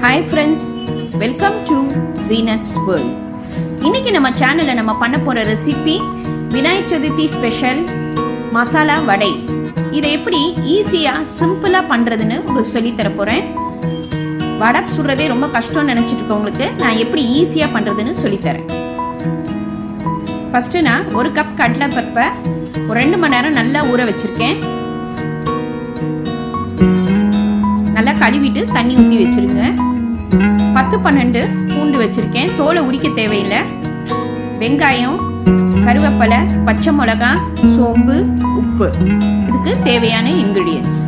Hi friends, welcome to Zeenath'sworld. இன்னைக்கு நம்ம சேனல்ல நம்ம பண்ண போற ரெசிபி விநாயகர் சதுர்த்தி ஸ்பெஷல் மசாலா வடை. இதை எப்படி ஈஸியா சிம்பிளா பண்றதுன்னு உங்களுக்கு சொல்லி தர போறேன். வடை சுடுறதே ரொம்ப கஷ்டம்னு நினைச்சிட்டு இருக்கவங்களுக்கு நான் எப்படி ஈஸியா பண்றதுன்னு சொல்லி தரேன். ஃபர்ஸ்ட் நான் 1 கப் கடலை பருப்பை ஒரு 2 மணி நேரம் நல்லா ஊற வச்சிருக்கேன். நல்லா கழுவிட்டு தண்ணி ஊற்றி வச்சிருங்க. 10-12 பூண்டு வச்சிருக்கேன், தோலை உரிக்க தேவையில்லை. வெங்காயம், கருவேப்பிலை, பச்சை மிளகாய், சோம்பு, உப்பு, இதுக்கு தேவையான இன்கிரீடியன்ஸ்.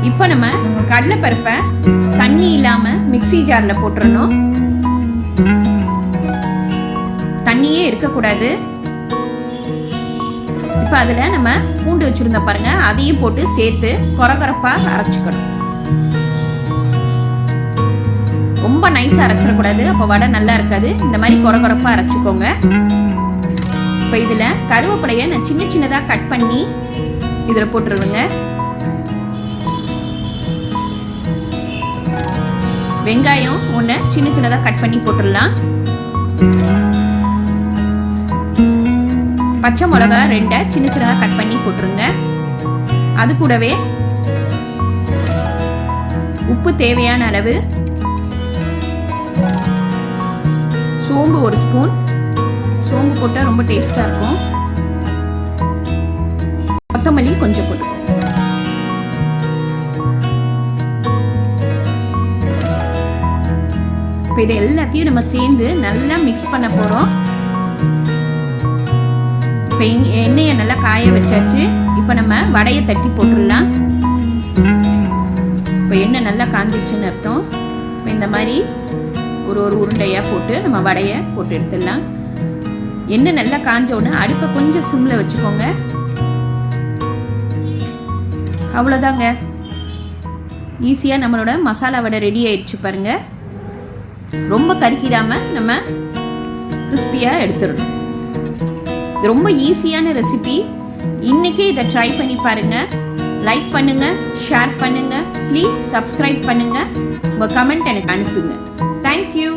இப்போ நம்ம கடலைப்பருப்பை தண்ணி இல்லாமல் மிக்ஸி ஜாரில் போட்டுறணும். தண்ணியே இருக்கக்கூடாது. இப்போ அதில் நம்ம பூண்டு வச்சுருந்தோம் பாருங்க, அதையும் போட்டு சேர்த்து கொரகொரப்பாக அரைச்சிக்கணும். ரொம்ப நைஸாக அரைச்சிடக்கூடாது, அப்போ வடை நல்லா இருக்காது. இந்த மாதிரி கொரகொரப்பாக அரைச்சிக்கோங்க. இப்போ இதில் கருவேப்பிலையை நான் சின்ன சின்னதாக கட் பண்ணி இதில் போட்டுருவேங்க. வெங்காயம் ஒன்று சின்ன சின்னதாக கட் பண்ணி போட்டுடலாம். பச்சை மிளகா 2 சின்ன சின்னதாக கட் பண்ணி போட்டுருங்க. அது கூடவே உப்பு தேவையான அளவு, சோம்பு 1 ஸ்பூன், சோம்பு போட்டால் ரொம்ப டேஸ்டாக இருக்கும். கொத்தமல்லி கொஞ்சம் போட்டு, இப்போ இது எல்லாத்தையும் நம்ம சேர்ந்து நல்லா மிக்ஸ் பண்ண போகிறோம். இப்போ எண்ணெயை நல்லா காய வச்சாச்சு. இப்போ நம்ம வடையை தட்டி போட்டுடலாம். இப்போ எண்ணெய் நல்லா காஞ்சிருச்சுன்னு அர்த்தம். இப்போ இந்த மாதிரி ஒரு உருண்டையாக போட்டு நம்ம வடையை போட்டு எடுத்துடலாம். எண்ணெய் நல்லா காஞ்சோன்னு அடுப்பை கொஞ்சம் சிம்மில் வச்சுக்கோங்க. அவ்வளோதாங்க, ஈஸியாக நம்மளோட மசாலா வடை ரெடி ஆயிடுச்சு பாருங்க. ரொம்ப கருக்கிடாமல் நம்ம கிறிஸ்பியாக எடுத்துடணும். இது ரொம்ப ஈஸியான ரெசிபி. இன்னைக்கே இதை ட்ரை பண்ணி பாருங்க. லைக் பண்ணுங்க, ஷேர் பண்ணுங்க, ப்ளீஸ் சப்ஸ்கிரைப் பண்ணுங்க, உங்கள் கமெண்ட் எனக்கு அனுப்புங்க. தேங்க்யூ.